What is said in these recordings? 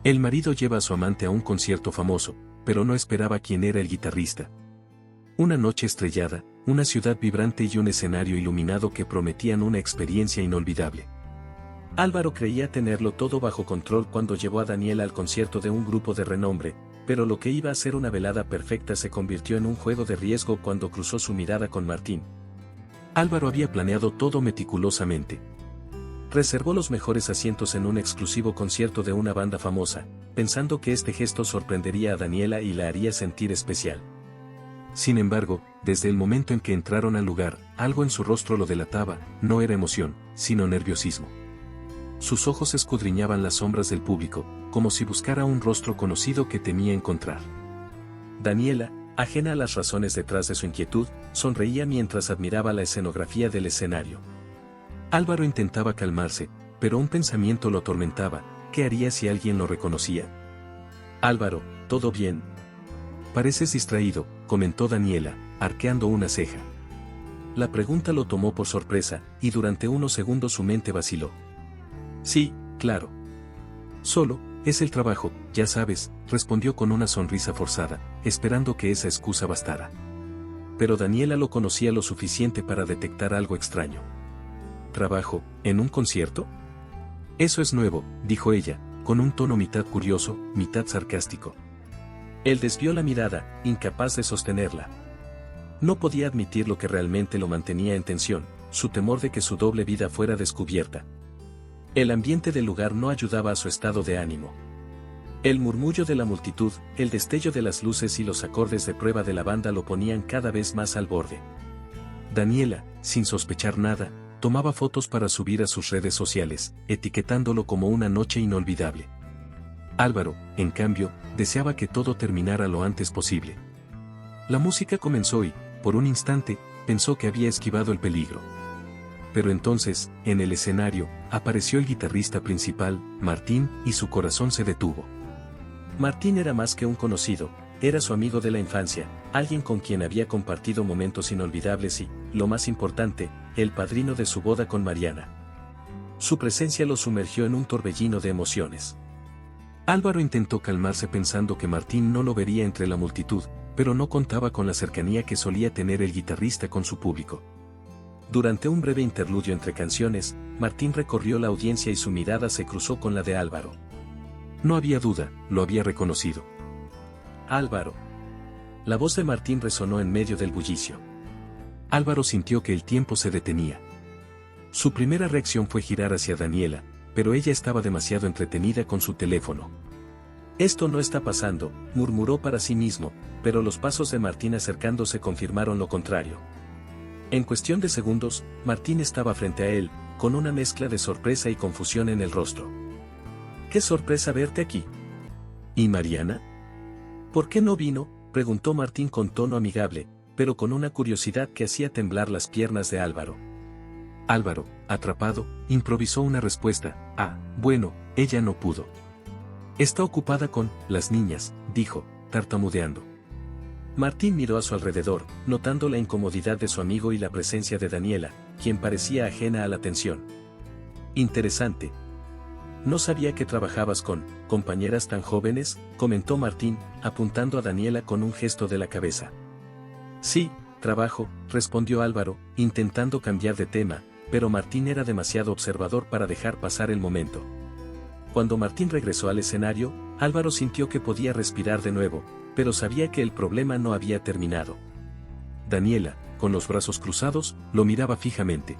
El marido lleva a su amante a un concierto famoso, pero no esperaba quién era el guitarrista. Una noche estrellada, una ciudad vibrante y un escenario iluminado que prometían una experiencia inolvidable. Álvaro creía tenerlo todo bajo control cuando llevó a Daniela al concierto de un grupo de renombre, pero lo que iba a ser una velada perfecta se convirtió en un juego de riesgo cuando cruzó su mirada con Martín. Álvaro había planeado todo meticulosamente. Reservó los mejores asientos en un exclusivo concierto de una banda famosa, pensando que este gesto sorprendería a Daniela y la haría sentir especial. Sin embargo, desde el momento en que entraron al lugar, algo en su rostro lo delataba, no era emoción, sino nerviosismo. Sus ojos escudriñaban las sombras del público, como si buscara un rostro conocido que temía encontrar. Daniela, ajena a las razones detrás de su inquietud, sonreía mientras admiraba la escenografía del escenario. Álvaro intentaba calmarse, pero un pensamiento lo atormentaba: ¿qué haría si alguien lo reconocía? Álvaro, ¿todo bien? Pareces distraído, comentó Daniela, arqueando una ceja. La pregunta lo tomó por sorpresa, y durante unos segundos su mente vaciló. Sí, claro. Solo, es el trabajo, ya sabes, respondió con una sonrisa forzada, esperando que esa excusa bastara. Pero Daniela lo conocía lo suficiente para detectar algo extraño. ¿Trabajo, en un concierto? Eso es nuevo, dijo ella, con un tono mitad curioso, mitad sarcástico. Él desvió la mirada, incapaz de sostenerla. No podía admitir lo que realmente lo mantenía en tensión, su temor de que su doble vida fuera descubierta. El ambiente del lugar no ayudaba a su estado de ánimo. El murmullo de la multitud, el destello de las luces y los acordes de prueba de la banda lo ponían cada vez más al borde. Daniela, sin sospechar nada, tomaba fotos para subir a sus redes sociales, etiquetándolo como una noche inolvidable. Álvaro, en cambio, deseaba que todo terminara lo antes posible. La música comenzó y, por un instante, pensó que había esquivado el peligro. Pero entonces, en el escenario, apareció el guitarrista principal, Martín, y su corazón se detuvo. Martín era más que un conocido, era su amigo de la infancia, alguien con quien había compartido momentos inolvidables y, lo más importante, el padrino de su boda con Mariana. Su presencia lo sumergió en un torbellino de emociones. Álvaro intentó calmarse pensando que Martín no lo vería entre la multitud, pero no contaba con la cercanía que solía tener el guitarrista con su público. Durante un breve interludio entre canciones, Martín recorrió la audiencia y su mirada se cruzó con la de Álvaro. No había duda, lo había reconocido. Álvaro. La voz de Martín resonó en medio del bullicio. Álvaro sintió que el tiempo se detenía. Su primera reacción fue girar hacia Daniela, pero ella estaba demasiado entretenida con su teléfono. Esto no está pasando, murmuró para sí mismo, pero los pasos de Martín acercándose confirmaron lo contrario. En cuestión de segundos, Martín estaba frente a él, con una mezcla de sorpresa y confusión en el rostro. ¡Qué sorpresa verte aquí! ¿Y Mariana? ¿Por qué no vino?, preguntó Martín con tono amigable, pero con una curiosidad que hacía temblar las piernas de Álvaro. Álvaro, atrapado, improvisó una respuesta: bueno, ella no pudo. Está ocupada con las niñas, dijo, tartamudeando. Martín miró a su alrededor, notando la incomodidad de su amigo y la presencia de Daniela, quien parecía ajena a la tensión. Interesante. No sabía que trabajabas con compañeras tan jóvenes, comentó Martín, apuntando a Daniela con un gesto de la cabeza. Sí, trabajo, respondió Álvaro, intentando cambiar de tema, pero Martín era demasiado observador para dejar pasar el momento. Cuando Martín regresó al escenario, Álvaro sintió que podía respirar de nuevo, pero sabía que el problema no había terminado. Daniela, con los brazos cruzados, lo miraba fijamente.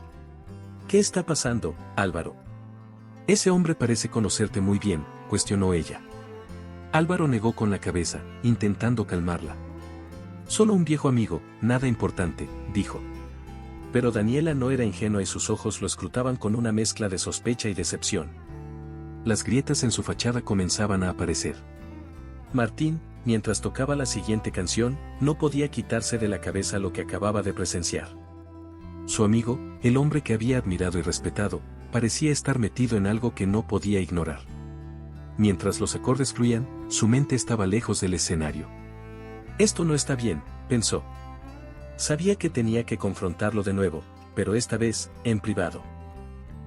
¿Qué está pasando, Álvaro? Ese hombre parece conocerte muy bien, cuestionó ella. Álvaro negó con la cabeza, intentando calmarla. Solo un viejo amigo, nada importante, dijo. Pero Daniela no era ingenua y sus ojos lo escrutaban con una mezcla de sospecha y decepción. Las grietas en su fachada comenzaban a aparecer. Martín, mientras tocaba la siguiente canción, no podía quitarse de la cabeza lo que acababa de presenciar. Su amigo, el hombre que había admirado y respetado, parecía estar metido en algo que no podía ignorar. Mientras los acordes fluían, su mente estaba lejos del escenario. Esto no está bien, pensó. Sabía que tenía que confrontarlo de nuevo, pero esta vez, en privado.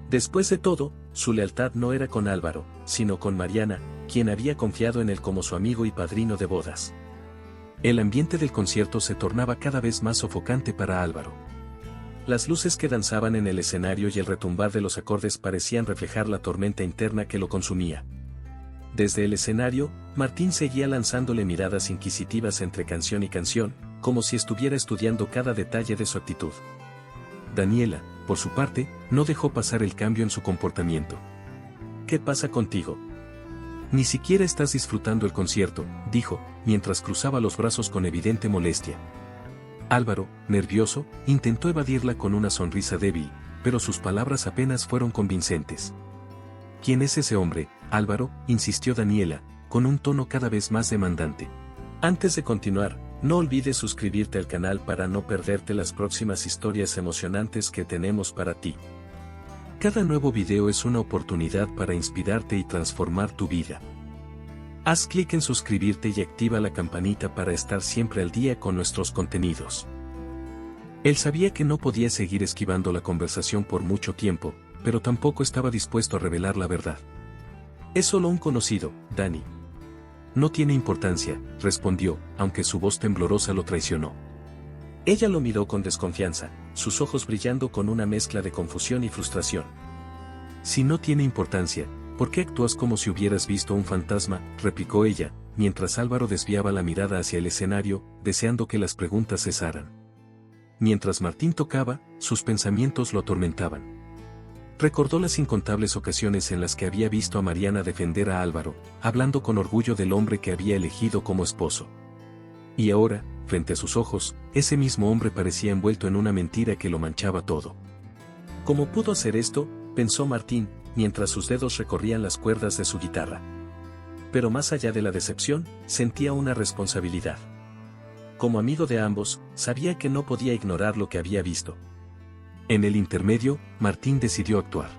Después de todo, su lealtad no era con Álvaro, sino con Mariana, quien había confiado en él como su amigo y padrino de bodas. El ambiente del concierto se tornaba cada vez más sofocante para Álvaro. Las luces que danzaban en el escenario y el retumbar de los acordes parecían reflejar la tormenta interna que lo consumía. Desde el escenario, Martín seguía lanzándole miradas inquisitivas entre canción y canción, como si estuviera estudiando cada detalle de su actitud. Daniela, por su parte, no dejó pasar el cambio en su comportamiento. ¿Qué pasa contigo? Ni siquiera estás disfrutando el concierto, dijo, mientras cruzaba los brazos con evidente molestia. Álvaro, nervioso, intentó evadirla con una sonrisa débil, pero sus palabras apenas fueron convincentes. ¿Quién es ese hombre, Álvaro?, insistió Daniela, con un tono cada vez más demandante. Antes de continuar, no olvides suscribirte al canal para no perderte las próximas historias emocionantes que tenemos para ti. Cada nuevo video es una oportunidad para inspirarte y transformar tu vida. Haz clic en suscribirte y activa la campanita para estar siempre al día con nuestros contenidos. Él sabía que no podía seguir esquivando la conversación por mucho tiempo, pero tampoco estaba dispuesto a revelar la verdad. Es solo un conocido, Dani. No tiene importancia, respondió, aunque su voz temblorosa lo traicionó. Ella lo miró con desconfianza, sus ojos brillando con una mezcla de confusión y frustración. Si no tiene importancia, ¿por qué actúas como si hubieras visto un fantasma?, replicó ella, mientras Álvaro desviaba la mirada hacia el escenario, deseando que las preguntas cesaran. Mientras Martín tocaba, sus pensamientos lo atormentaban. Recordó las incontables ocasiones en las que había visto a Mariana defender a Álvaro, hablando con orgullo del hombre que había elegido como esposo. Y ahora, frente a sus ojos, ese mismo hombre parecía envuelto en una mentira que lo manchaba todo. ¿Cómo pudo hacer esto?, pensó Martín, mientras sus dedos recorrían las cuerdas de su guitarra. Pero más allá de la decepción, sentía una responsabilidad. Como amigo de ambos, sabía que no podía ignorar lo que había visto. En el intermedio, Martín decidió actuar.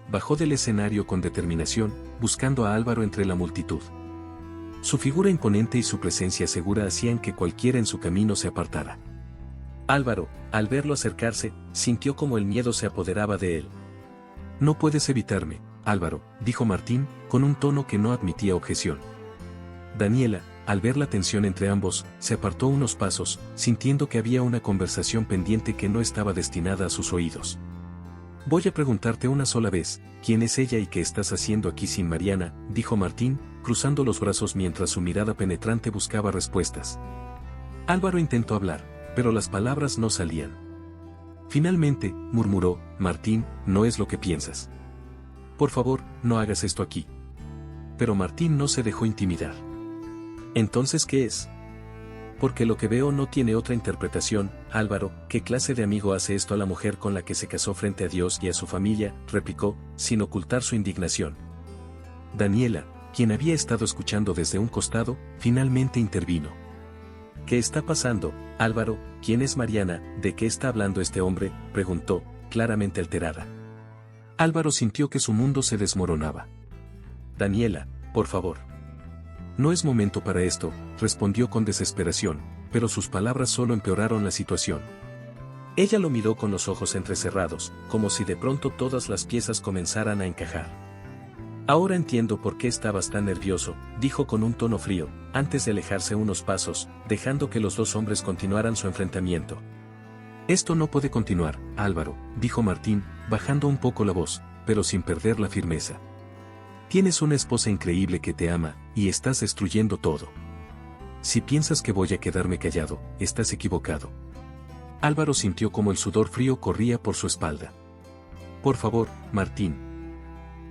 Bajó del escenario con determinación, buscando a Álvaro entre la multitud. Su figura imponente y su presencia segura hacían que cualquiera en su camino se apartara. Álvaro, al verlo acercarse, sintió como el miedo se apoderaba de él. No puedes evitarme, Álvaro, dijo Martín, con un tono que no admitía objeción. Daniela, al ver la tensión entre ambos, se apartó unos pasos, sintiendo que había una conversación pendiente que no estaba destinada a sus oídos. Voy a preguntarte una sola vez, ¿quién es ella y qué estás haciendo aquí sin Mariana?, dijo Martín, cruzando los brazos mientras su mirada penetrante buscaba respuestas. Álvaro intentó hablar, pero las palabras no salían. Finalmente, murmuró, Martín, no es lo que piensas. Por favor, no hagas esto aquí. Pero Martín no se dejó intimidar. ¿Entonces qué es? Porque lo que veo no tiene otra interpretación, Álvaro. ¿Qué clase de amigo hace esto a la mujer con la que se casó frente a Dios y a su familia?, replicó, sin ocultar su indignación. Daniela, quien había estado escuchando desde un costado, finalmente intervino. ¿Qué está pasando, Álvaro? ¿Quién es Mariana? ¿De qué está hablando este hombre?, preguntó, claramente alterada. Álvaro sintió que su mundo se desmoronaba. Daniela, por favor. No es momento para esto, respondió con desesperación, pero sus palabras solo empeoraron la situación. Ella lo miró con los ojos entrecerrados, como si de pronto todas las piezas comenzaran a encajar. Ahora entiendo por qué estabas tan nervioso, dijo con un tono frío, antes de alejarse unos pasos, dejando que los dos hombres continuaran su enfrentamiento. Esto no puede continuar, Álvaro, dijo Martín, bajando un poco la voz, pero sin perder la firmeza. Tienes una esposa increíble que te ama, y estás destruyendo todo. Si piensas que voy a quedarme callado, estás equivocado. Álvaro sintió como el sudor frío corría por su espalda. Por favor, Martín.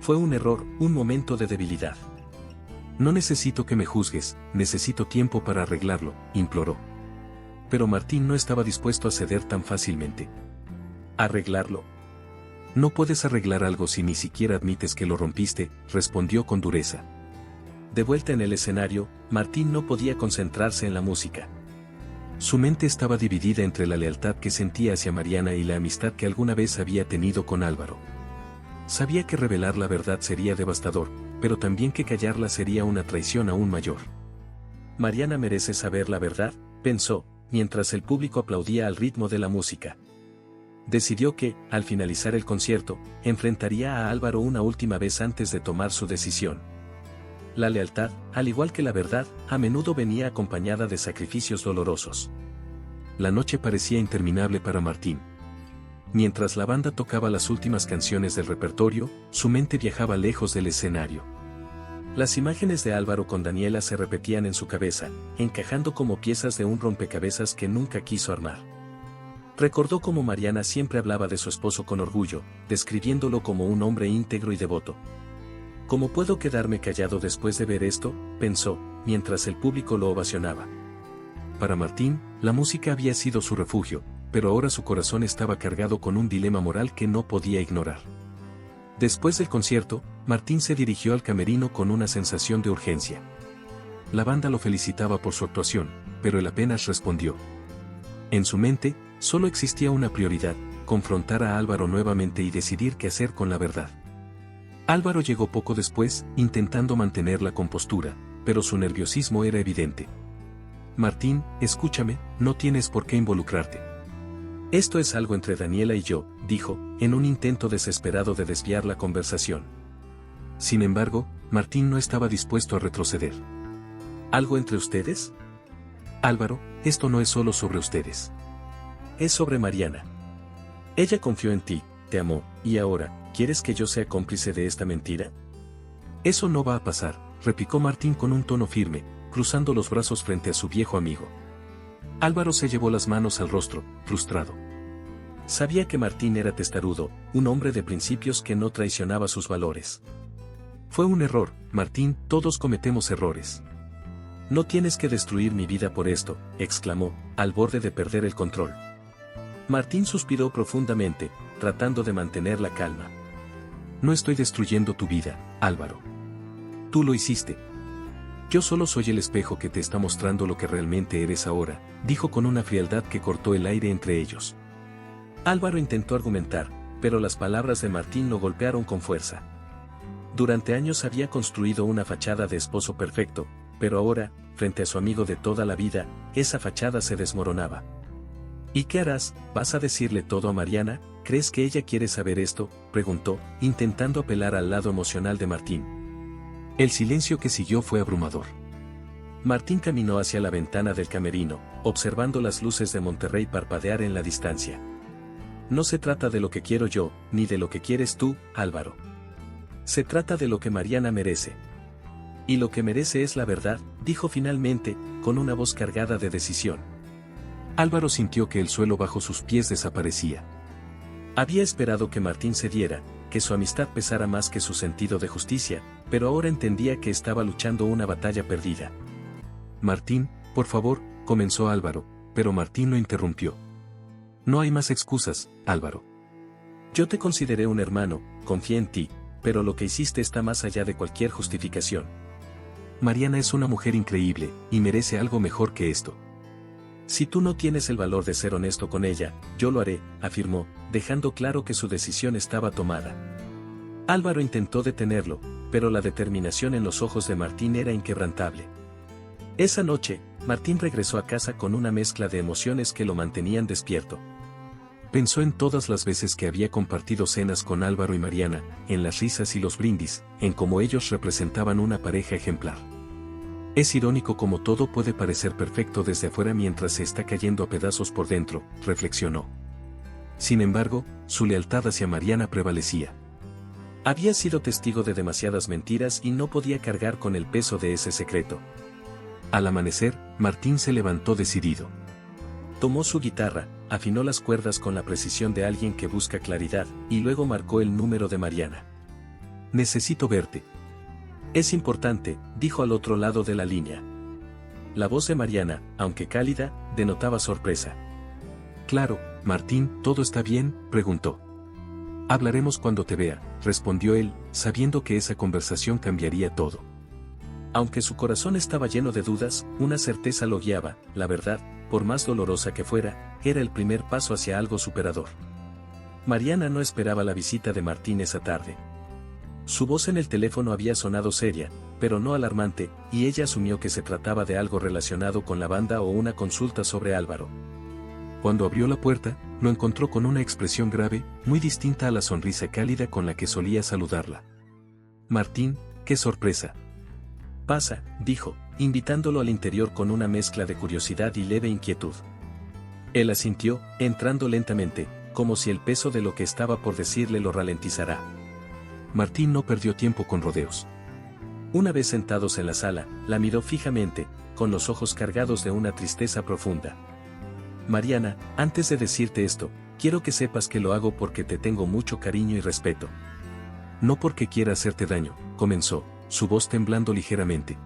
Fue un error, un momento de debilidad. No necesito que me juzgues, necesito tiempo para arreglarlo, imploró. Pero Martín no estaba dispuesto a ceder tan fácilmente. ¿Arreglarlo? No puedes arreglar algo si ni siquiera admites que lo rompiste, respondió con dureza. De vuelta en el escenario, Martín no podía concentrarse en la música. Su mente estaba dividida entre la lealtad que sentía hacia Mariana y la amistad que alguna vez había tenido con Álvaro. Sabía que revelar la verdad sería devastador, pero también que callarla sería una traición aún mayor. Mariana merece saber la verdad, pensó, mientras el público aplaudía al ritmo de la música. decidió que, al finalizar el concierto, enfrentaría a Álvaro una última vez antes de tomar su decisión. La lealtad, al igual que la verdad, a menudo venía acompañada de sacrificios dolorosos. La noche parecía interminable para Martín. Mientras la banda tocaba las últimas canciones del repertorio, su mente viajaba lejos del escenario. Las imágenes de Álvaro con Daniela se repetían en su cabeza, encajando como piezas de un rompecabezas que nunca quiso armar. Recordó cómo Mariana siempre hablaba de su esposo con orgullo, describiéndolo como un hombre íntegro y devoto. ¿Cómo puedo quedarme callado después de ver esto?, pensó, mientras el público lo ovacionaba. Para Martín, la música había sido su refugio, pero ahora su corazón estaba cargado con un dilema moral que no podía ignorar. Después del concierto, Martín se dirigió al camerino con una sensación de urgencia. La banda lo felicitaba por su actuación, pero él apenas respondió. En su mente, solo existía una prioridad: confrontar a Álvaro nuevamente y decidir qué hacer con la verdad. Álvaro llegó poco después, intentando mantener la compostura, pero su nerviosismo era evidente. Martín, escúchame, no tienes por qué involucrarte. Esto es algo entre Daniela y yo, dijo, en un intento desesperado de desviar la conversación. Sin embargo, Martín no estaba dispuesto a retroceder. ¿Algo entre ustedes? Álvaro, esto no es solo sobre ustedes. Es sobre Mariana. Ella confió en ti, te amó, y ahora, ¿quieres que yo sea cómplice de esta mentira? Eso no va a pasar, replicó Martín con un tono firme, cruzando los brazos frente a su viejo amigo. Álvaro se llevó las manos al rostro, frustrado. Sabía que Martín era testarudo, un hombre de principios que no traicionaba sus valores. Fue un error, Martín, todos cometemos errores. No tienes que destruir mi vida por esto, exclamó, al borde de perder el control. Martín suspiró profundamente, tratando de mantener la calma. No estoy destruyendo tu vida, Álvaro. Tú lo hiciste. Yo solo soy el espejo que te está mostrando lo que realmente eres ahora, dijo con una frialdad que cortó el aire entre ellos. Álvaro intentó argumentar, pero las palabras de Martín lo golpearon con fuerza. Durante años había construido una fachada de esposo perfecto, pero ahora, frente a su amigo de toda la vida, esa fachada se desmoronaba. ¿Y qué harás? ¿Vas a decirle todo a Mariana? ¿Crees que ella quiere saber esto?, preguntó, intentando apelar al lado emocional de Martín. El silencio que siguió fue abrumador. Martín caminó hacia la ventana del camerino, observando las luces de Monterrey parpadear en la distancia. No se trata de lo que quiero yo, ni de lo que quieres tú, Álvaro. Se trata de lo que Mariana merece. Y lo que merece es la verdad, dijo finalmente, con una voz cargada de decisión. Álvaro sintió que el suelo bajo sus pies desaparecía. Había esperado que Martín cediera, que su amistad pesara más que su sentido de justicia, pero ahora entendía que estaba luchando una batalla perdida. Martín, por favor, comenzó Álvaro, pero Martín lo interrumpió. No hay más excusas, Álvaro. Yo te consideré un hermano, confié en ti, pero lo que hiciste está más allá de cualquier justificación. Mariana es una mujer increíble, y merece algo mejor que esto. Si tú no tienes el valor de ser honesto con ella, yo lo haré, afirmó, dejando claro que su decisión estaba tomada. Álvaro intentó detenerlo, pero la determinación en los ojos de Martín era inquebrantable. Esa noche, Martín regresó a casa con una mezcla de emociones que lo mantenían despierto. Pensó en todas las veces que había compartido cenas con Álvaro y Mariana, en las risas y los brindis, en cómo ellos representaban una pareja ejemplar. Es irónico cómo todo puede parecer perfecto desde afuera mientras se está cayendo a pedazos por dentro, reflexionó. Sin embargo, su lealtad hacia Mariana prevalecía. Había sido testigo de demasiadas mentiras y no podía cargar con el peso de ese secreto. Al amanecer, Martín se levantó decidido. Tomó su guitarra, afinó las cuerdas con la precisión de alguien que busca claridad, y luego marcó el número de Mariana. Necesito verte. Es importante, dijo al otro lado de la línea. La voz de Mariana, aunque cálida, denotaba sorpresa. Claro, Martín, ¿todo está bien?, preguntó. Hablaremos cuando te vea, respondió él, sabiendo que esa conversación cambiaría todo. Aunque su corazón estaba lleno de dudas, una certeza lo guiaba: la verdad, por más dolorosa que fuera, era el primer paso hacia algo superador. Mariana no esperaba la visita de Martín esa tarde. Su voz en el teléfono había sonado seria, pero no alarmante, y ella asumió que se trataba de algo relacionado con la banda o una consulta sobre Álvaro. Cuando abrió la puerta, lo encontró con una expresión grave, muy distinta a la sonrisa cálida con la que solía saludarla. Martín, qué sorpresa. Pasa, dijo, invitándolo al interior con una mezcla de curiosidad y leve inquietud. Él asintió, entrando lentamente, como si el peso de lo que estaba por decirle lo ralentizara. Martín no perdió tiempo con rodeos. Una vez sentados en la sala, la miró fijamente, con los ojos cargados de una tristeza profunda. Mariana, antes de decirte esto, quiero que sepas que lo hago porque te tengo mucho cariño y respeto. No porque quiera hacerte daño, comenzó, su voz temblando ligeramente.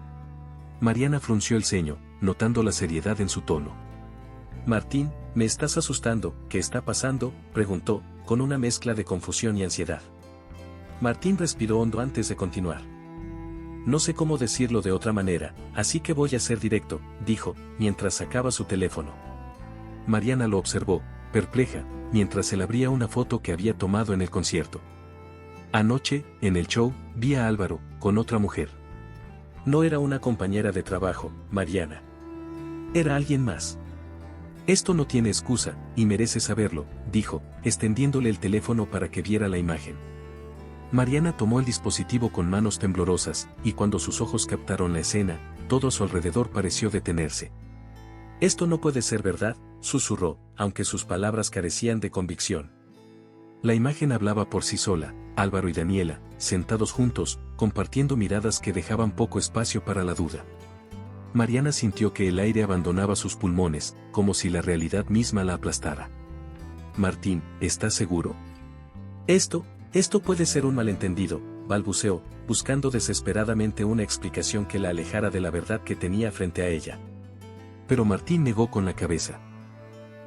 Mariana frunció el ceño, notando la seriedad en su tono. Martín, me estás asustando, ¿qué está pasando?, preguntó, con una mezcla de confusión y ansiedad. Martín respiró hondo antes de continuar. No sé cómo decirlo de otra manera, así que voy a ser directo, dijo, mientras sacaba su teléfono. Mariana lo observó, perpleja, mientras él abría una foto que había tomado en el concierto. Anoche, en el show, vi a Álvaro, con otra mujer. No era una compañera de trabajo, Mariana. Era alguien más. Esto no tiene excusa, y merece saberlo, dijo, extendiéndole el teléfono para que viera la imagen. Mariana tomó el dispositivo con manos temblorosas, y cuando sus ojos captaron la escena, todo a su alrededor pareció detenerse. Esto no puede ser verdad, susurró, aunque sus palabras carecían de convicción. La imagen hablaba por sí sola, Álvaro y Daniela, sentados juntos, compartiendo miradas que dejaban poco espacio para la duda. Mariana sintió que el aire abandonaba sus pulmones, como si la realidad misma la aplastara. Martín, ¿estás seguro? Esto puede ser un malentendido, balbuceó, buscando desesperadamente una explicación que la alejara de la verdad que tenía frente a ella. Pero Martín negó con la cabeza.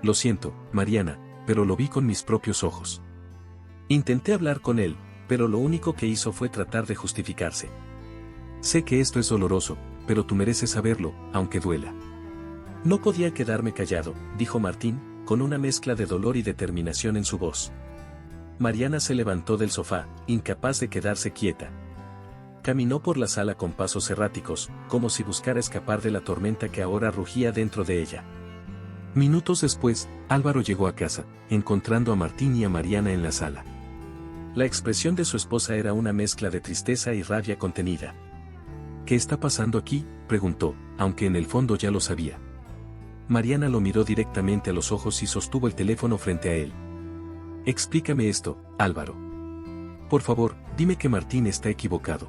Lo siento, Mariana, pero lo vi con mis propios ojos. Intenté hablar con él, pero lo único que hizo fue tratar de justificarse. Sé que esto es doloroso, pero tú mereces saberlo, aunque duela. No podía quedarme callado, dijo Martín, con una mezcla de dolor y determinación en su voz. Mariana se levantó del sofá, incapaz de quedarse quieta. Caminó por la sala con pasos erráticos, como si buscara escapar de la tormenta que ahora rugía dentro de ella. Minutos después, Álvaro llegó a casa, encontrando a Martín y a Mariana en la sala. La expresión de su esposa era una mezcla de tristeza y rabia contenida. ¿Qué está pasando aquí?, preguntó, aunque en el fondo ya lo sabía. Mariana lo miró directamente a los ojos y sostuvo el teléfono frente a él. Explícame esto, Álvaro. Por favor, dime que Martín está equivocado.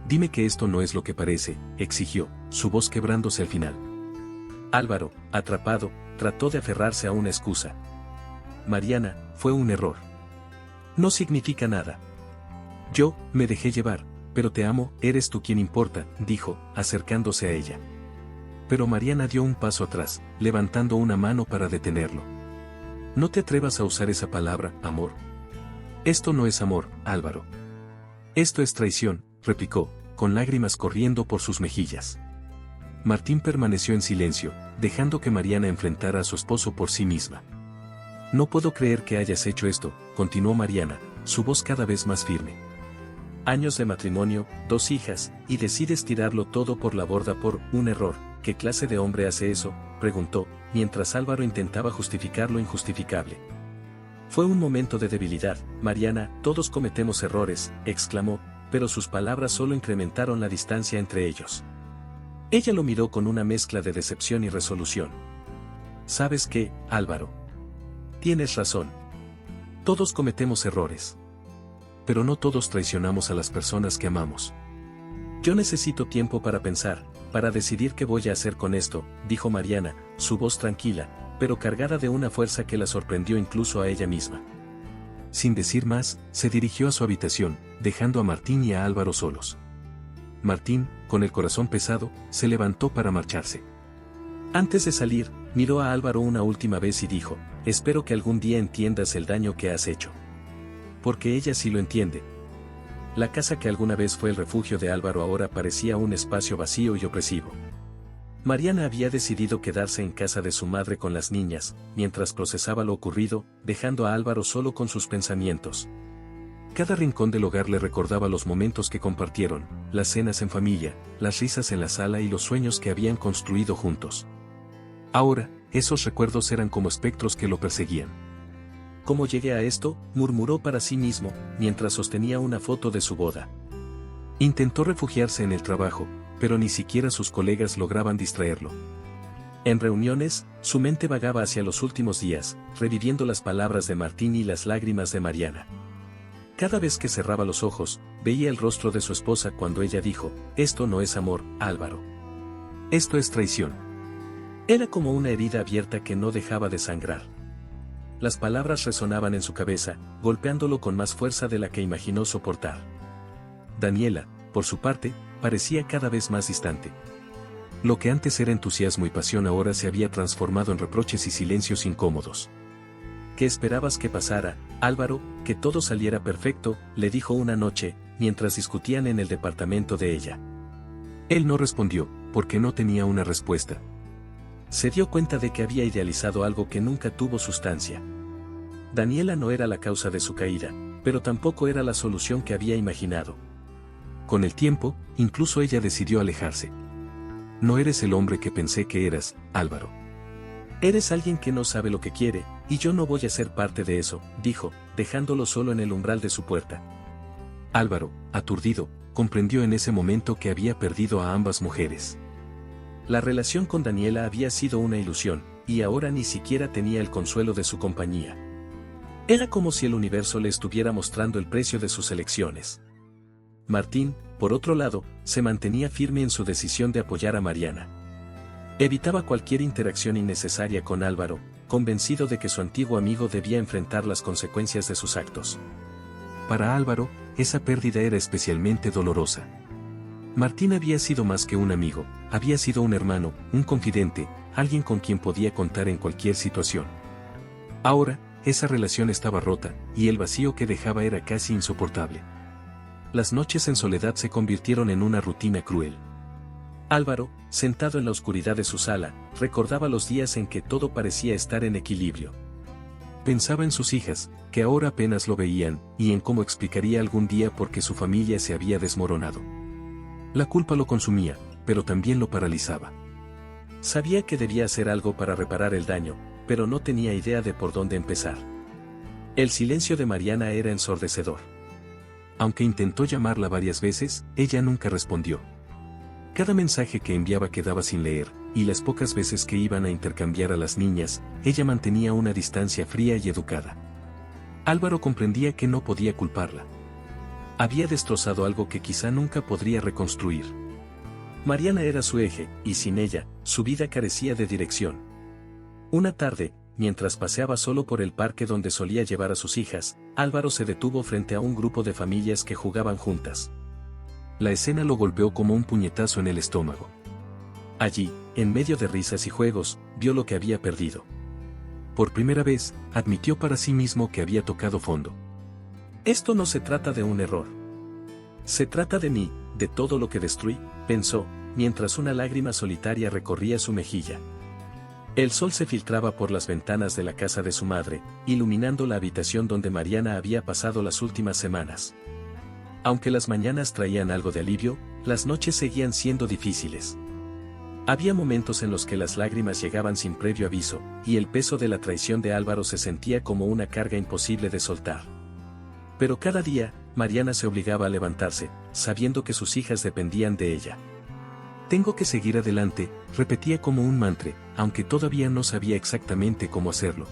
Dime que esto no es lo que parece, exigió, su voz quebrándose al final. Álvaro, atrapado, trató de aferrarse a una excusa. Mariana, fue un error. No significa nada. Yo, me dejé llevar, pero te amo, eres tú quien importa, dijo, acercándose a ella. Pero Mariana dio un paso atrás, levantando una mano para detenerlo. No te atrevas a usar esa palabra, amor. Esto no es amor, Álvaro. Esto es traición, replicó, con lágrimas corriendo por sus mejillas. Martín permaneció en silencio, dejando que Mariana enfrentara a su esposo por sí misma. No puedo creer que hayas hecho esto, continuó Mariana, su voz cada vez más firme. Años de matrimonio, 2 hijas, y decides tirarlo todo por la borda por un error. ¿Qué clase de hombre hace eso?, preguntó, mientras Álvaro intentaba justificar lo injustificable. Fue un momento de debilidad, Mariana, todos cometemos errores, exclamó, pero sus palabras solo incrementaron la distancia entre ellos. Ella lo miró con una mezcla de decepción y resolución. ¿Sabes qué, Álvaro? Tienes razón. Todos cometemos errores. Pero no todos traicionamos a las personas que amamos. Yo necesito tiempo para pensar, para decidir qué voy a hacer con esto, dijo Mariana, su voz tranquila, pero cargada de una fuerza que la sorprendió incluso a ella misma. Sin decir más, se dirigió a su habitación, dejando a Martín y a Álvaro solos. Martín, con el corazón pesado, se levantó para marcharse. Antes de salir, miró a Álvaro una última vez y dijo, espero que algún día entiendas el daño que has hecho. Porque ella sí lo entiende. La casa que alguna vez fue el refugio de Álvaro ahora parecía un espacio vacío y opresivo. Mariana había decidido quedarse en casa de su madre con las niñas, mientras procesaba lo ocurrido, dejando a Álvaro solo con sus pensamientos. Cada rincón del hogar le recordaba los momentos que compartieron, las cenas en familia, las risas en la sala y los sueños que habían construido juntos. Ahora, esos recuerdos eran como espectros que lo perseguían. ¿Cómo llegué a esto?, murmuró para sí mismo, mientras sostenía una foto de su boda. Intentó refugiarse en el trabajo, pero ni siquiera sus colegas lograban distraerlo. En reuniones, su mente vagaba hacia los últimos días, reviviendo las palabras de Martín y las lágrimas de Mariana. Cada vez que cerraba los ojos, veía el rostro de su esposa cuando ella dijo: «Esto no es amor, Álvaro. Esto es traición». Era como una herida abierta que no dejaba de sangrar. Las palabras resonaban en su cabeza, golpeándolo con más fuerza de la que imaginó soportar. Daniela, por su parte, parecía cada vez más distante. Lo que antes era entusiasmo y pasión ahora se había transformado en reproches y silencios incómodos. «¿Qué esperabas que pasara, Álvaro? Que todo saliera perfecto», le dijo una noche, mientras discutían en el departamento de ella. Él no respondió, porque no tenía una respuesta. Se dio cuenta de que había idealizado algo que nunca tuvo sustancia. Daniela no era la causa de su caída, pero tampoco era la solución que había imaginado. Con el tiempo, incluso ella decidió alejarse. «No eres el hombre que pensé que eras, Álvaro. Eres alguien que no sabe lo que quiere, y yo no voy a ser parte de eso», dijo, dejándolo solo en el umbral de su puerta. Álvaro, aturdido, comprendió en ese momento que había perdido a ambas mujeres. La relación con Daniela había sido una ilusión, y ahora ni siquiera tenía el consuelo de su compañía. Era como si el universo le estuviera mostrando el precio de sus elecciones. Martín, por otro lado, se mantenía firme en su decisión de apoyar a Mariana. Evitaba cualquier interacción innecesaria con Álvaro, convencido de que su antiguo amigo debía enfrentar las consecuencias de sus actos. Para Álvaro, esa pérdida era especialmente dolorosa. Martín había sido más que un amigo, había sido un hermano, un confidente, alguien con quien podía contar en cualquier situación. Ahora, esa relación estaba rota, y el vacío que dejaba era casi insoportable. Las noches en soledad se convirtieron en una rutina cruel. Álvaro, sentado en la oscuridad de su sala, recordaba los días en que todo parecía estar en equilibrio. Pensaba en sus hijas, que ahora apenas lo veían, y en cómo explicaría algún día por qué su familia se había desmoronado. La culpa lo consumía, pero también lo paralizaba. Sabía que debía hacer algo para reparar el daño, pero no tenía idea de por dónde empezar. El silencio de Mariana era ensordecedor. Aunque intentó llamarla varias veces, ella nunca respondió. Cada mensaje que enviaba quedaba sin leer, y las pocas veces que iban a intercambiar a las niñas, ella mantenía una distancia fría y educada. Álvaro comprendía que no podía culparla. Había destrozado algo que quizá nunca podría reconstruir. Mariana era su eje, y sin ella, su vida carecía de dirección. Una tarde, mientras paseaba solo por el parque donde solía llevar a sus hijas, Álvaro se detuvo frente a un grupo de familias que jugaban juntas. La escena lo golpeó como un puñetazo en el estómago. Allí, en medio de risas y juegos, vio lo que había perdido. Por primera vez, admitió para sí mismo que había tocado fondo. «Esto no se trata de un error. Se trata de mí, de todo lo que destruí», pensó, mientras una lágrima solitaria recorría su mejilla. El sol se filtraba por las ventanas de la casa de su madre, iluminando la habitación donde Mariana había pasado las últimas semanas. Aunque las mañanas traían algo de alivio, las noches seguían siendo difíciles. Había momentos en los que las lágrimas llegaban sin previo aviso, y el peso de la traición de Álvaro se sentía como una carga imposible de soltar. Pero cada día, Mariana se obligaba a levantarse, sabiendo que sus hijas dependían de ella. «Tengo que seguir adelante», repetía como un mantra, aunque todavía no sabía exactamente cómo hacerlo.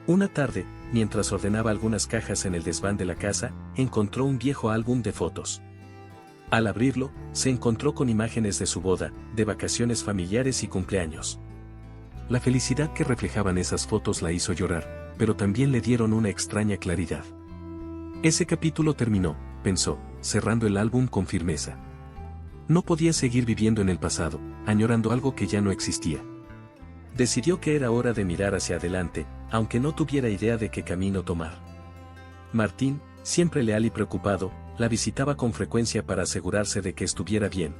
Una tarde, mientras ordenaba algunas cajas en el desván de la casa, encontró un viejo álbum de fotos. Al abrirlo, se encontró con imágenes de su boda, de vacaciones familiares y cumpleaños. La felicidad que reflejaban esas fotos la hizo llorar, pero también le dieron una extraña claridad. Ese capítulo terminó, pensó, cerrando el álbum con firmeza. No podía seguir viviendo en el pasado, añorando algo que ya no existía. Decidió que era hora de mirar hacia adelante, aunque no tuviera idea de qué camino tomar. Martín, siempre leal y preocupado, la visitaba con frecuencia para asegurarse de que estuviera bien.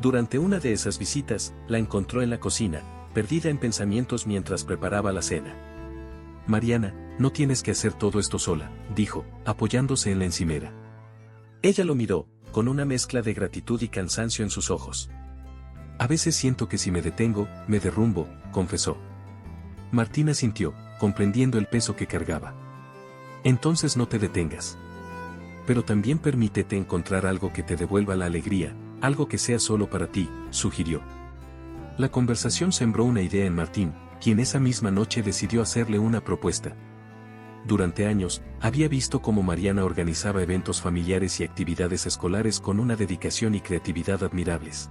Durante una de esas visitas, la encontró en la cocina, perdida en pensamientos mientras preparaba la cena. «Mariana, no tienes que hacer todo esto sola», dijo, apoyándose en la encimera. Ella lo miró, con una mezcla de gratitud y cansancio en sus ojos. «A veces siento que si me detengo, me derrumbo», confesó. Martín asintió, comprendiendo el peso que cargaba. Entonces no te detengas. Pero también permítete encontrar algo que te devuelva la alegría, algo que sea solo para ti, sugirió. La conversación sembró una idea en Martín, quien esa misma noche decidió hacerle una propuesta. Durante años, había visto cómo Mariana organizaba eventos familiares y actividades escolares con una dedicación y creatividad admirables.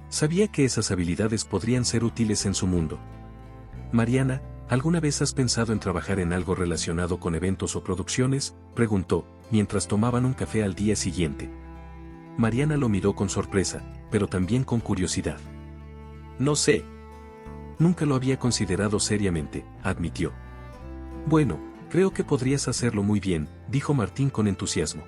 Sabía que esas habilidades podrían ser útiles en su mundo. Mariana, ¿alguna vez has pensado en trabajar en algo relacionado con eventos o producciones?, preguntó, mientras tomaban un café al día siguiente. Mariana lo miró con sorpresa, pero también con curiosidad. No sé. Nunca lo había considerado seriamente, admitió. Bueno, creo que podrías hacerlo muy bien, dijo Martín con entusiasmo.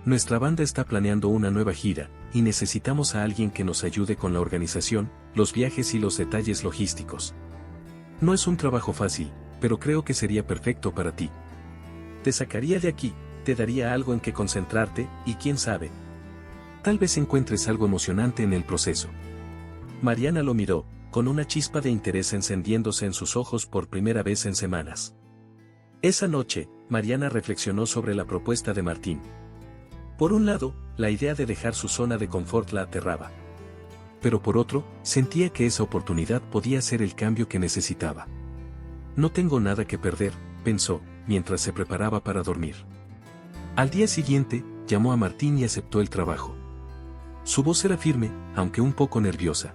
Nuestra banda está planeando una nueva gira, y necesitamos a alguien que nos ayude con la organización, los viajes y los detalles logísticos. No es un trabajo fácil, pero creo que sería perfecto para ti. Te sacaría de aquí, te daría algo en que concentrarte, y quién sabe. Tal vez encuentres algo emocionante en el proceso. Mariana lo miró, con una chispa de interés encendiéndose en sus ojos por primera vez en semanas. Esa noche, Mariana reflexionó sobre la propuesta de Martín. Por un lado, la idea de dejar su zona de confort la aterraba. Pero por otro, sentía que esa oportunidad podía ser el cambio que necesitaba. No tengo nada que perder, pensó, mientras se preparaba para dormir. Al día siguiente, llamó a Martín y aceptó el trabajo. Su voz era firme, aunque un poco nerviosa.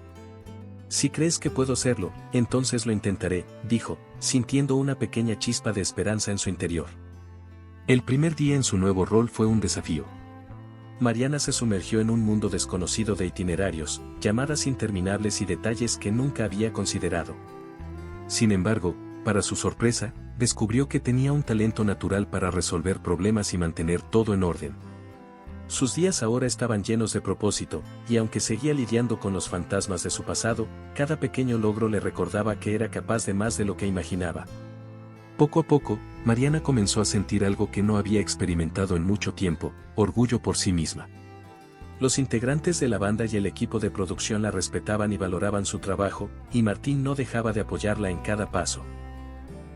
Si crees que puedo hacerlo, entonces lo intentaré, dijo, sintiendo una pequeña chispa de esperanza en su interior. El primer día en su nuevo rol fue un desafío. Mariana se sumergió en un mundo desconocido de itinerarios, llamadas interminables y detalles que nunca había considerado. Sin embargo, para su sorpresa, descubrió que tenía un talento natural para resolver problemas y mantener todo en orden. Sus días ahora estaban llenos de propósito, y aunque seguía lidiando con los fantasmas de su pasado, cada pequeño logro le recordaba que era capaz de más de lo que imaginaba. Poco a poco, Mariana comenzó a sentir algo que no había experimentado en mucho tiempo, orgullo por sí misma. Los integrantes de la banda y el equipo de producción la respetaban y valoraban su trabajo, y Martín no dejaba de apoyarla en cada paso.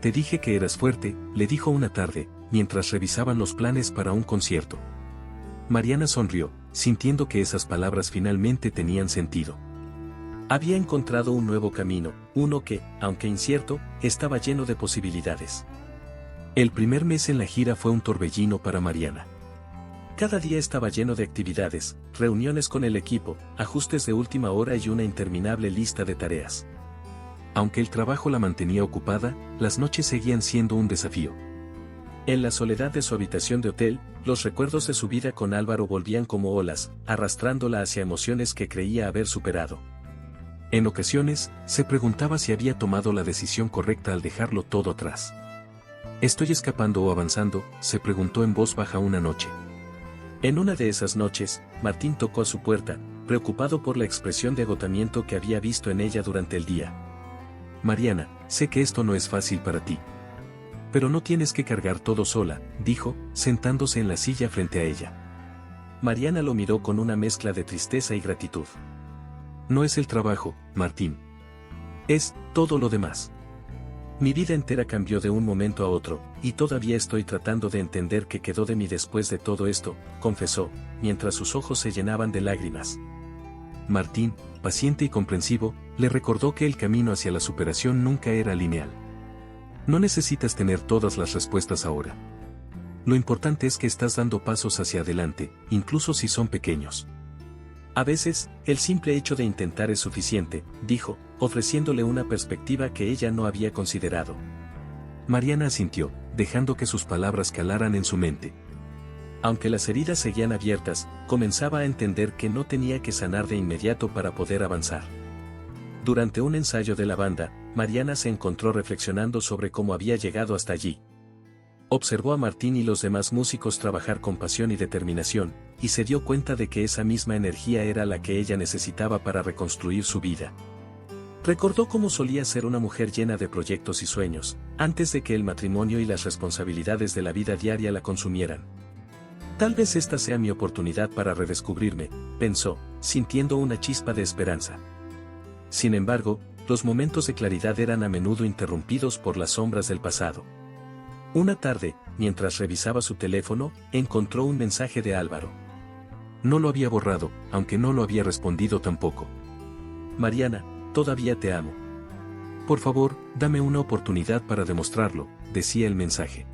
Te dije que eras fuerte, le dijo una tarde, mientras revisaban los planes para un concierto. Mariana sonrió, sintiendo que esas palabras finalmente tenían sentido. Había encontrado un nuevo camino, uno que, aunque incierto, estaba lleno de posibilidades. El primer mes en la gira fue un torbellino para Mariana. Cada día estaba lleno de actividades, reuniones con el equipo, ajustes de última hora y una interminable lista de tareas. Aunque el trabajo la mantenía ocupada, las noches seguían siendo un desafío. En la soledad de su habitación de hotel, los recuerdos de su vida con Álvaro volvían como olas, arrastrándola hacia emociones que creía haber superado. En ocasiones, se preguntaba si había tomado la decisión correcta al dejarlo todo atrás. ¿Estoy escapando o avanzando?, se preguntó en voz baja una noche. En una de esas noches, Martín tocó a su puerta, preocupado por la expresión de agotamiento que había visto en ella durante el día. Mariana, sé que esto no es fácil para ti. Pero no tienes que cargar todo sola, dijo, sentándose en la silla frente a ella. Mariana lo miró con una mezcla de tristeza y gratitud. No es el trabajo, Martín. Es todo lo demás. Mi vida entera cambió de un momento a otro, y todavía estoy tratando de entender qué quedó de mí después de todo esto, confesó, mientras sus ojos se llenaban de lágrimas. Martín, paciente y comprensivo, le recordó que el camino hacia la superación nunca era lineal. No necesitas tener todas las respuestas ahora. Lo importante es que estás dando pasos hacia adelante, incluso si son pequeños. A veces, el simple hecho de intentar es suficiente, dijo, ofreciéndole una perspectiva que ella no había considerado. Mariana asintió, dejando que sus palabras calaran en su mente. Aunque las heridas seguían abiertas, comenzaba a entender que no tenía que sanar de inmediato para poder avanzar. Durante un ensayo de la banda, Mariana se encontró reflexionando sobre cómo había llegado hasta allí. Observó a Martín y los demás músicos trabajar con pasión y determinación, y se dio cuenta de que esa misma energía era la que ella necesitaba para reconstruir su vida. Recordó cómo solía ser una mujer llena de proyectos y sueños, antes de que el matrimonio y las responsabilidades de la vida diaria la consumieran. Tal vez esta sea mi oportunidad para redescubrirme, pensó, sintiendo una chispa de esperanza. Sin embargo, Los momentos de claridad eran a menudo interrumpidos por las sombras del pasado. Una tarde, mientras revisaba su teléfono, encontró un mensaje de Álvaro. No lo había borrado, aunque no lo había respondido tampoco. Mariana, todavía te amo. Por favor, dame una oportunidad para demostrarlo, decía el mensaje.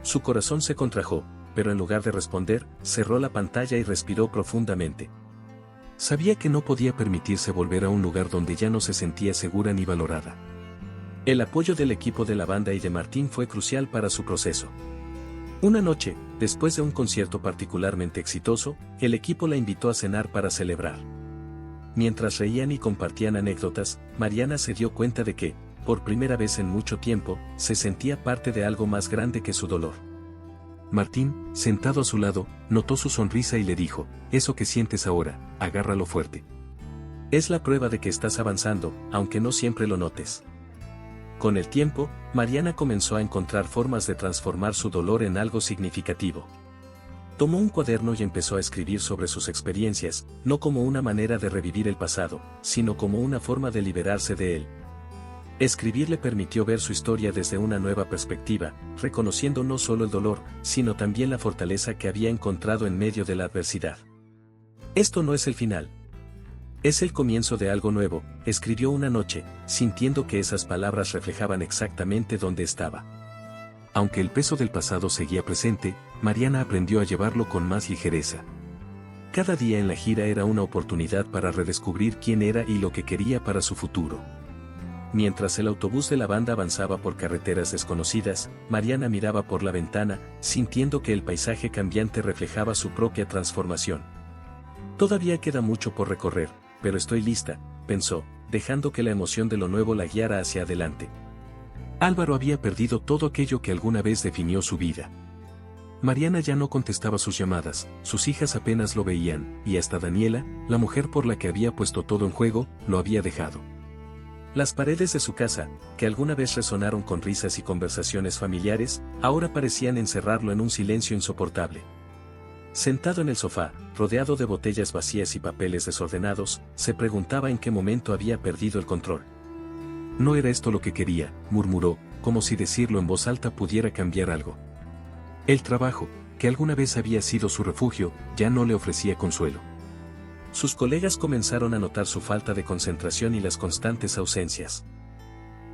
Su corazón se contrajo, pero en lugar de responder, cerró la pantalla y respiró profundamente. Sabía que no podía permitirse volver a un lugar donde ya no se sentía segura ni valorada. El apoyo del equipo de la banda y de Martín fue crucial para su proceso. Una noche, después de un concierto particularmente exitoso, el equipo la invitó a cenar para celebrar. Mientras reían y compartían anécdotas, Mariana se dio cuenta de que, por primera vez en mucho tiempo, se sentía parte de algo más grande que su dolor. Martín, sentado a su lado, notó su sonrisa y le dijo, eso que sientes ahora, agárralo fuerte. Es la prueba de que estás avanzando, aunque no siempre lo notes. Con el tiempo, Mariana comenzó a encontrar formas de transformar su dolor en algo significativo. Tomó un cuaderno y empezó a escribir sobre sus experiencias, no como una manera de revivir el pasado, sino como una forma de liberarse de él. Escribir le permitió ver su historia desde una nueva perspectiva, reconociendo no solo el dolor, sino también la fortaleza que había encontrado en medio de la adversidad. Esto no es el final. Es el comienzo de algo nuevo, escribió una noche, sintiendo que esas palabras reflejaban exactamente dónde estaba. Aunque el peso del pasado seguía presente, Mariana aprendió a llevarlo con más ligereza. Cada día en la gira era una oportunidad para redescubrir quién era y lo que quería para su futuro. Mientras el autobús de la banda avanzaba por carreteras desconocidas, Mariana miraba por la ventana, sintiendo que el paisaje cambiante reflejaba su propia transformación. Todavía queda mucho por recorrer, pero estoy lista, pensó, dejando que la emoción de lo nuevo la guiara hacia adelante. Álvaro había perdido todo aquello que alguna vez definió su vida. Mariana ya no contestaba sus llamadas, sus hijas apenas lo veían, y hasta Daniela, la mujer por la que había puesto todo en juego, lo había dejado. Las paredes de su casa, que alguna vez resonaron con risas y conversaciones familiares, ahora parecían encerrarlo en un silencio insoportable. Sentado en el sofá, rodeado de botellas vacías y papeles desordenados, se preguntaba en qué momento había perdido el control. No era esto lo que quería, murmuró, como si decirlo en voz alta pudiera cambiar algo. El trabajo, que alguna vez había sido su refugio, ya no le ofrecía consuelo. Sus colegas comenzaron a notar su falta de concentración y las constantes ausencias.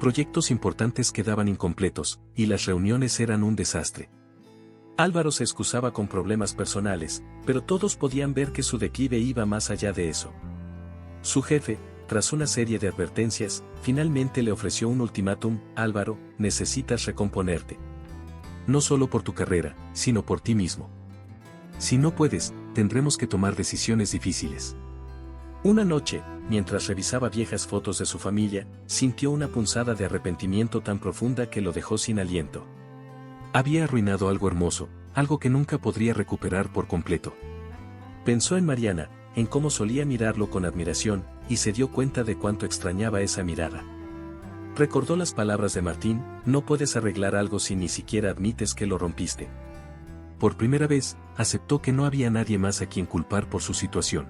Proyectos importantes quedaban incompletos, y las reuniones eran un desastre. Álvaro se excusaba con problemas personales, pero todos podían ver que su declive iba más allá de eso. Su jefe, tras una serie de advertencias, finalmente le ofreció un ultimátum: Álvaro, necesitas recomponerte. No solo por tu carrera, sino por ti mismo. Si no puedes, tendremos que tomar decisiones difíciles. Una noche, mientras revisaba viejas fotos de su familia, sintió una punzada de arrepentimiento tan profunda que lo dejó sin aliento. Había arruinado algo hermoso, algo que nunca podría recuperar por completo. Pensó en Mariana, en cómo solía mirarlo con admiración, y se dio cuenta de cuánto extrañaba esa mirada. Recordó las palabras de Martín: no puedes arreglar algo si ni siquiera admites que lo rompiste. Por primera vez, aceptó que no había nadie más a quien culpar por su situación.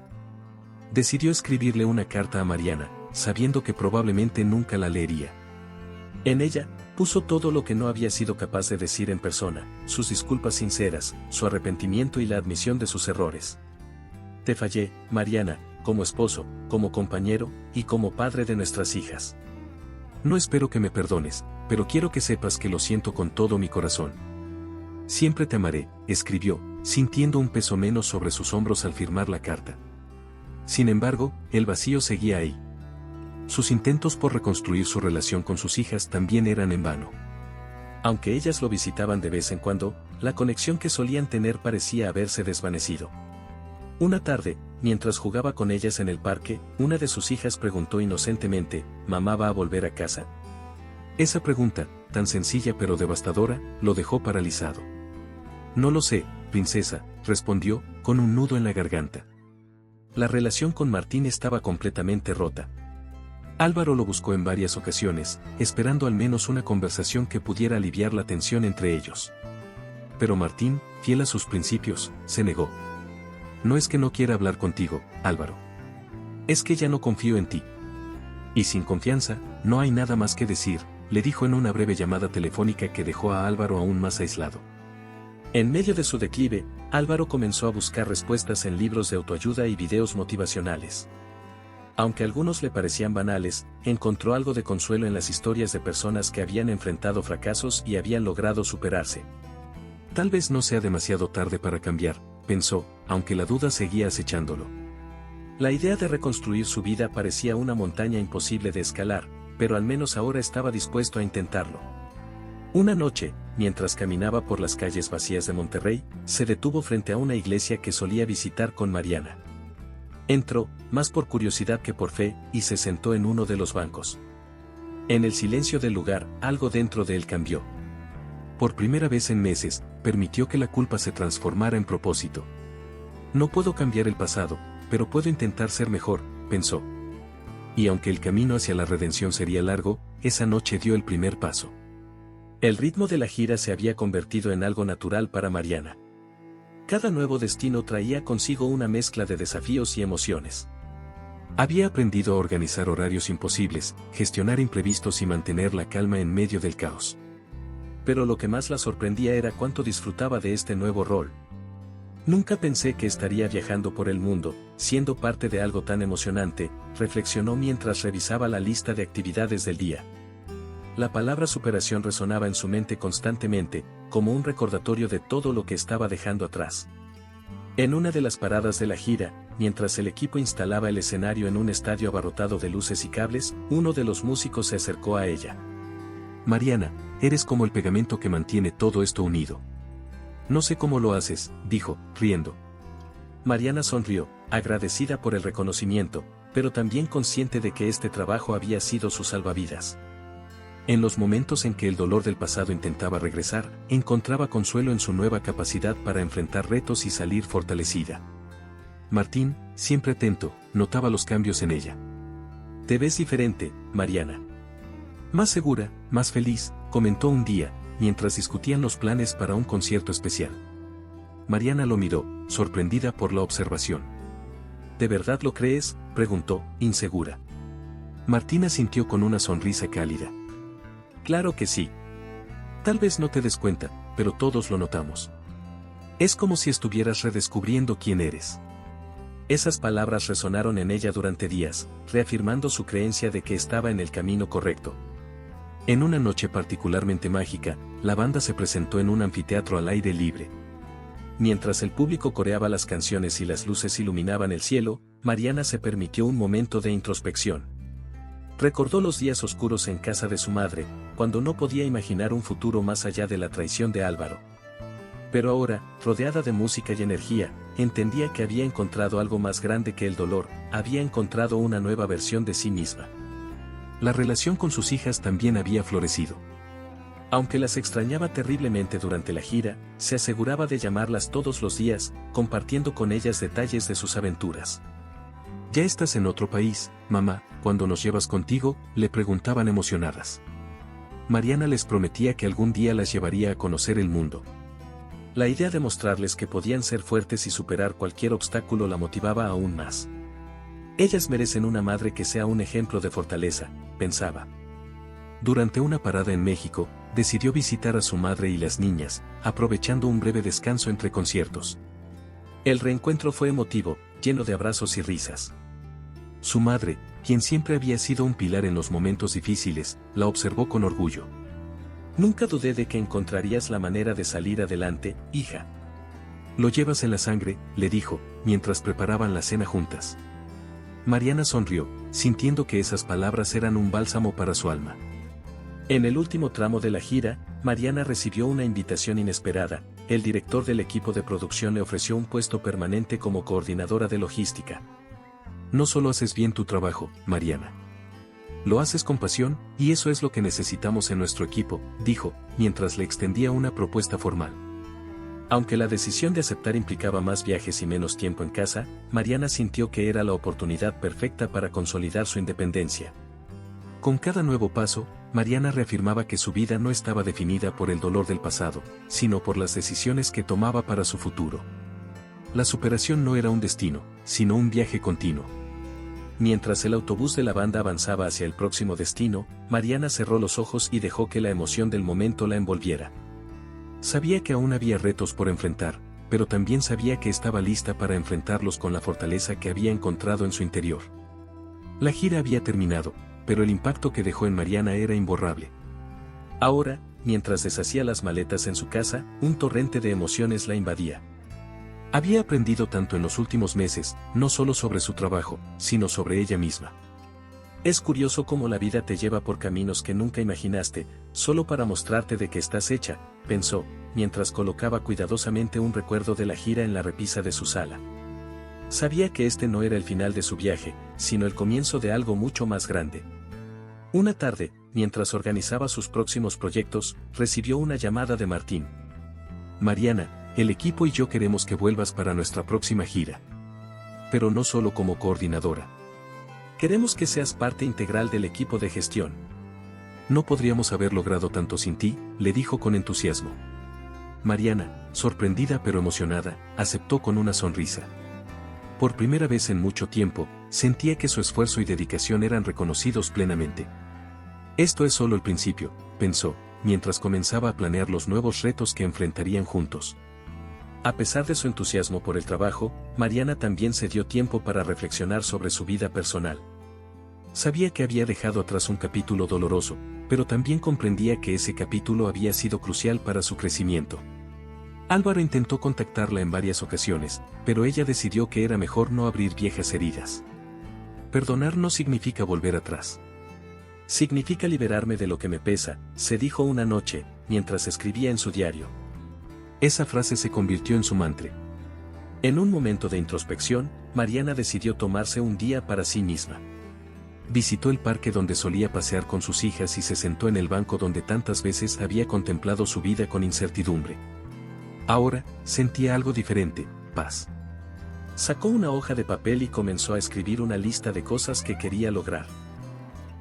Decidió escribirle una carta a Mariana, sabiendo que probablemente nunca la leería. En ella, puso todo lo que no había sido capaz de decir en persona, sus disculpas sinceras, su arrepentimiento y la admisión de sus errores. Te fallé, Mariana, como esposo, como compañero, y como padre de nuestras hijas. No espero que me perdones, pero quiero que sepas que lo siento con todo mi corazón. Siempre te amaré, escribió, sintiendo un peso menos sobre sus hombros al firmar la carta. Sin embargo, el vacío seguía ahí. Sus intentos por reconstruir su relación con sus hijas también eran en vano. Aunque ellas lo visitaban de vez en cuando, la conexión que solían tener parecía haberse desvanecido. Una tarde, mientras jugaba con ellas en el parque, una de sus hijas preguntó inocentemente: ¿Mamá va a volver a casa? Esa pregunta, tan sencilla pero devastadora, lo dejó paralizado. No lo sé, princesa, respondió, con un nudo en la garganta. La relación con Martín estaba completamente rota. Álvaro lo buscó en varias ocasiones, esperando al menos una conversación que pudiera aliviar la tensión entre ellos. Pero Martín, fiel a sus principios, se negó. No es que no quiera hablar contigo, Álvaro. Es que ya no confío en ti. Y sin confianza, no hay nada más que decir, le dijo en una breve llamada telefónica que dejó a Álvaro aún más aislado. En medio de su declive, Álvaro comenzó a buscar respuestas en libros de autoayuda y videos motivacionales. Aunque algunos le parecían banales, encontró algo de consuelo en las historias de personas que habían enfrentado fracasos y habían logrado superarse. Tal vez no sea demasiado tarde para cambiar, pensó, aunque la duda seguía acechándolo. La idea de reconstruir su vida parecía una montaña imposible de escalar, pero al menos ahora estaba dispuesto a intentarlo. Una noche, mientras caminaba por las calles vacías de Monterrey, se detuvo frente a una iglesia que solía visitar con Mariana. Entró, más por curiosidad que por fe, y se sentó en uno de los bancos. En el silencio del lugar, algo dentro de él cambió. Por primera vez en meses, permitió que la culpa se transformara en propósito. No puedo cambiar el pasado, pero puedo intentar ser mejor, pensó. Y aunque el camino hacia la redención sería largo, esa noche dio el primer paso. El ritmo de la gira se había convertido en algo natural para Mariana. Cada nuevo destino traía consigo una mezcla de desafíos y emociones. Había aprendido a organizar horarios imposibles, gestionar imprevistos y mantener la calma en medio del caos. Pero lo que más la sorprendía era cuánto disfrutaba de este nuevo rol. Nunca pensé que estaría viajando por el mundo, siendo parte de algo tan emocionante, reflexionó mientras revisaba la lista de actividades del día. La palabra superación resonaba en su mente constantemente, como un recordatorio de todo lo que estaba dejando atrás. En una de las paradas de la gira, mientras el equipo instalaba el escenario en un estadio abarrotado de luces y cables, uno de los músicos se acercó a ella. Mariana, eres como el pegamento que mantiene todo esto unido. No sé cómo lo haces, dijo, riendo. Mariana sonrió, agradecida por el reconocimiento, pero también consciente de que este trabajo había sido su salvavidas. En los momentos en que el dolor del pasado intentaba regresar, encontraba consuelo en su nueva capacidad para enfrentar retos y salir fortalecida. Martín, siempre atento, notaba los cambios en ella. Te ves diferente, Mariana. Más segura, más feliz, comentó un día, mientras discutían los planes para un concierto especial. Mariana lo miró, sorprendida por la observación. ¿De verdad lo crees?, preguntó, insegura. Martín asintió con una sonrisa cálida. Claro que sí. Tal vez no te des cuenta, pero todos lo notamos. Es como si estuvieras redescubriendo quién eres. Esas palabras resonaron en ella durante días, reafirmando su creencia de que estaba en el camino correcto. En una noche particularmente mágica, la banda se presentó en un anfiteatro al aire libre. Mientras el público coreaba las canciones y las luces iluminaban el cielo, Mariana se permitió un momento de introspección. Recordó los días oscuros en casa de su madre, cuando no podía imaginar un futuro más allá de la traición de Álvaro. Pero ahora, rodeada de música y energía, entendía que había encontrado algo más grande que el dolor, había encontrado una nueva versión de sí misma. La relación con sus hijas también había florecido. Aunque las extrañaba terriblemente durante la gira, se aseguraba de llamarlas todos los días, compartiendo con ellas detalles de sus aventuras. ¿Ya estás en otro país, mamá, cuando nos llevas contigo?, le preguntaban emocionadas. Mariana les prometía que algún día las llevaría a conocer el mundo. La idea de mostrarles que podían ser fuertes y superar cualquier obstáculo la motivaba aún más. Ellas merecen una madre que sea un ejemplo de fortaleza, pensaba. Durante una parada en México, decidió visitar a su madre y las niñas, aprovechando un breve descanso entre conciertos. El reencuentro fue emotivo, lleno de abrazos y risas. Su madre, quien siempre había sido un pilar en los momentos difíciles, la observó con orgullo. Nunca dudé de que encontrarías la manera de salir adelante, hija. Lo llevas en la sangre, le dijo, mientras preparaban la cena juntas. Mariana sonrió, sintiendo que esas palabras eran un bálsamo para su alma. En el último tramo de la gira, Mariana recibió una invitación inesperada. El director del equipo de producción le ofreció un puesto permanente como coordinadora de logística. No solo haces bien tu trabajo, Mariana. Lo haces con pasión, y eso es lo que necesitamos en nuestro equipo, dijo, mientras le extendía una propuesta formal. Aunque la decisión de aceptar implicaba más viajes y menos tiempo en casa, Mariana sintió que era la oportunidad perfecta para consolidar su independencia. Con cada nuevo paso, Mariana reafirmaba que su vida no estaba definida por el dolor del pasado, sino por las decisiones que tomaba para su futuro. La superación no era un destino, sino un viaje continuo. Mientras el autobús de la banda avanzaba hacia el próximo destino, Mariana cerró los ojos y dejó que la emoción del momento la envolviera. Sabía que aún había retos por enfrentar, pero también sabía que estaba lista para enfrentarlos con la fortaleza que había encontrado en su interior. La gira había terminado, pero el impacto que dejó en Mariana era imborrable. Ahora, mientras deshacía las maletas en su casa, un torrente de emociones la invadía. Había aprendido tanto en los últimos meses, no solo sobre su trabajo, sino sobre ella misma. Es curioso cómo la vida te lleva por caminos que nunca imaginaste, solo para mostrarte de que estás hecha, pensó, mientras colocaba cuidadosamente un recuerdo de la gira en la repisa de su sala. Sabía que este no era el final de su viaje, sino el comienzo de algo mucho más grande. Una tarde, mientras organizaba sus próximos proyectos, recibió una llamada de Martín. Mariana, el equipo y yo queremos que vuelvas para nuestra próxima gira. Pero no solo como coordinadora. Queremos que seas parte integral del equipo de gestión. No podríamos haber logrado tanto sin ti, le dijo con entusiasmo. Mariana, sorprendida pero emocionada, aceptó con una sonrisa. Por primera vez en mucho tiempo, sentía que su esfuerzo y dedicación eran reconocidos plenamente. Esto es solo el principio, pensó, mientras comenzaba a planear los nuevos retos que enfrentarían juntos. A pesar de su entusiasmo por el trabajo, Mariana también se dio tiempo para reflexionar sobre su vida personal. Sabía que había dejado atrás un capítulo doloroso, pero también comprendía que ese capítulo había sido crucial para su crecimiento. Álvaro intentó contactarla en varias ocasiones, pero ella decidió que era mejor no abrir viejas heridas. Perdonar no significa volver atrás. Significa liberarme de lo que me pesa, se dijo una noche, mientras escribía en su diario. Esa frase se convirtió en su mantra. En un momento de introspección, Mariana decidió tomarse un día para sí misma. Visitó el parque donde solía pasear con sus hijas y se sentó en el banco donde tantas veces había contemplado su vida con incertidumbre. Ahora, sentía algo diferente, paz. Sacó una hoja de papel y comenzó a escribir una lista de cosas que quería lograr.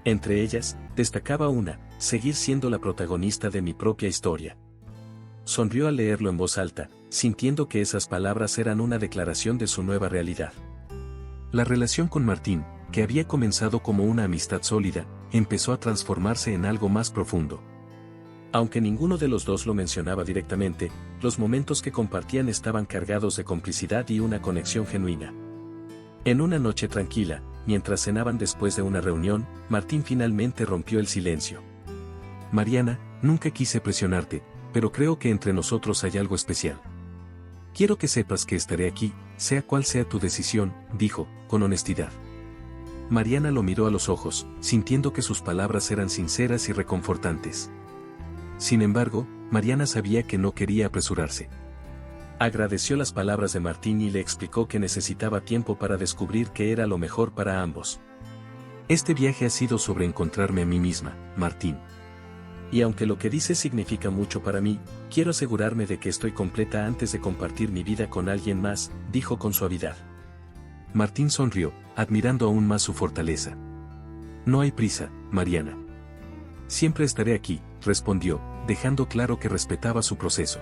Entre ellas, destacaba una, seguir siendo la protagonista de mi propia historia. Sonrió al leerlo en voz alta, sintiendo que esas palabras eran una declaración de su nueva realidad. La relación con Martín, que había comenzado como una amistad sólida, empezó a transformarse en algo más profundo. Aunque ninguno de los dos lo mencionaba directamente, los momentos que compartían estaban cargados de complicidad y una conexión genuina. En una noche tranquila, mientras cenaban después de una reunión, Martín finalmente rompió el silencio. Mariana, nunca quise presionarte, pero creo que entre nosotros hay algo especial. Quiero que sepas que estaré aquí, sea cual sea tu decisión, dijo, con honestidad. Mariana lo miró a los ojos, sintiendo que sus palabras eran sinceras y reconfortantes. Sin embargo, Mariana sabía que no quería apresurarse. Agradeció las palabras de Martín y le explicó que necesitaba tiempo para descubrir qué era lo mejor para ambos. Este viaje ha sido sobre encontrarme a mí misma, Martín. Y aunque lo que dices significa mucho para mí, quiero asegurarme de que estoy completa antes de compartir mi vida con alguien más, dijo con suavidad. Martín sonrió, admirando aún más su fortaleza. No hay prisa, Mariana. Siempre estaré aquí, respondió, dejando claro que respetaba su proceso.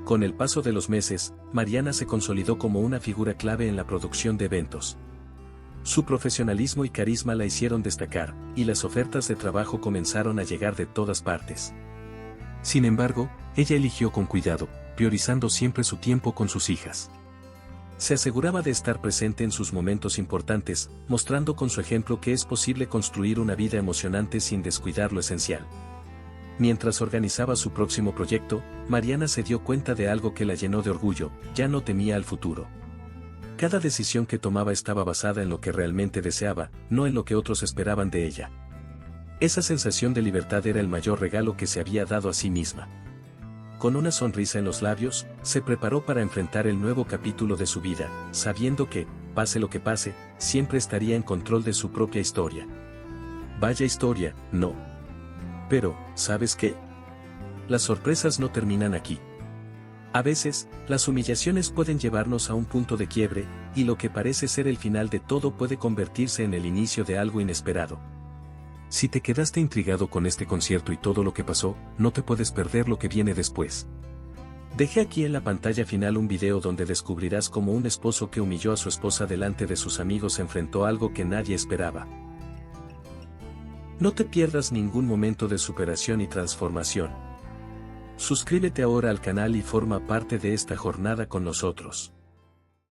Con el paso de los meses, Mariana se consolidó como una figura clave en la producción de eventos. Su profesionalismo y carisma la hicieron destacar, y las ofertas de trabajo comenzaron a llegar de todas partes. Sin embargo, ella eligió con cuidado, priorizando siempre su tiempo con sus hijas. Se aseguraba de estar presente en sus momentos importantes, mostrando con su ejemplo que es posible construir una vida emocionante sin descuidar lo esencial. Mientras organizaba su próximo proyecto, Mariana se dio cuenta de algo que la llenó de orgullo, ya no temía al futuro. Cada decisión que tomaba estaba basada en lo que realmente deseaba, no en lo que otros esperaban de ella. Esa sensación de libertad era el mayor regalo que se había dado a sí misma. Con una sonrisa en los labios, se preparó para enfrentar el nuevo capítulo de su vida, sabiendo que, pase lo que pase, siempre estaría en control de su propia historia. Vaya historia, ¿no? Pero, ¿sabes qué? Las sorpresas no terminan aquí. A veces, las humillaciones pueden llevarnos a un punto de quiebre, y lo que parece ser el final de todo puede convertirse en el inicio de algo inesperado. Si te quedaste intrigado con este concierto y todo lo que pasó, no te puedes perder lo que viene después. Dejé aquí en la pantalla final un video donde descubrirás cómo un esposo que humilló a su esposa delante de sus amigos enfrentó algo que nadie esperaba. No te pierdas ningún momento de superación y transformación. Suscríbete ahora al canal y forma parte de esta jornada con nosotros.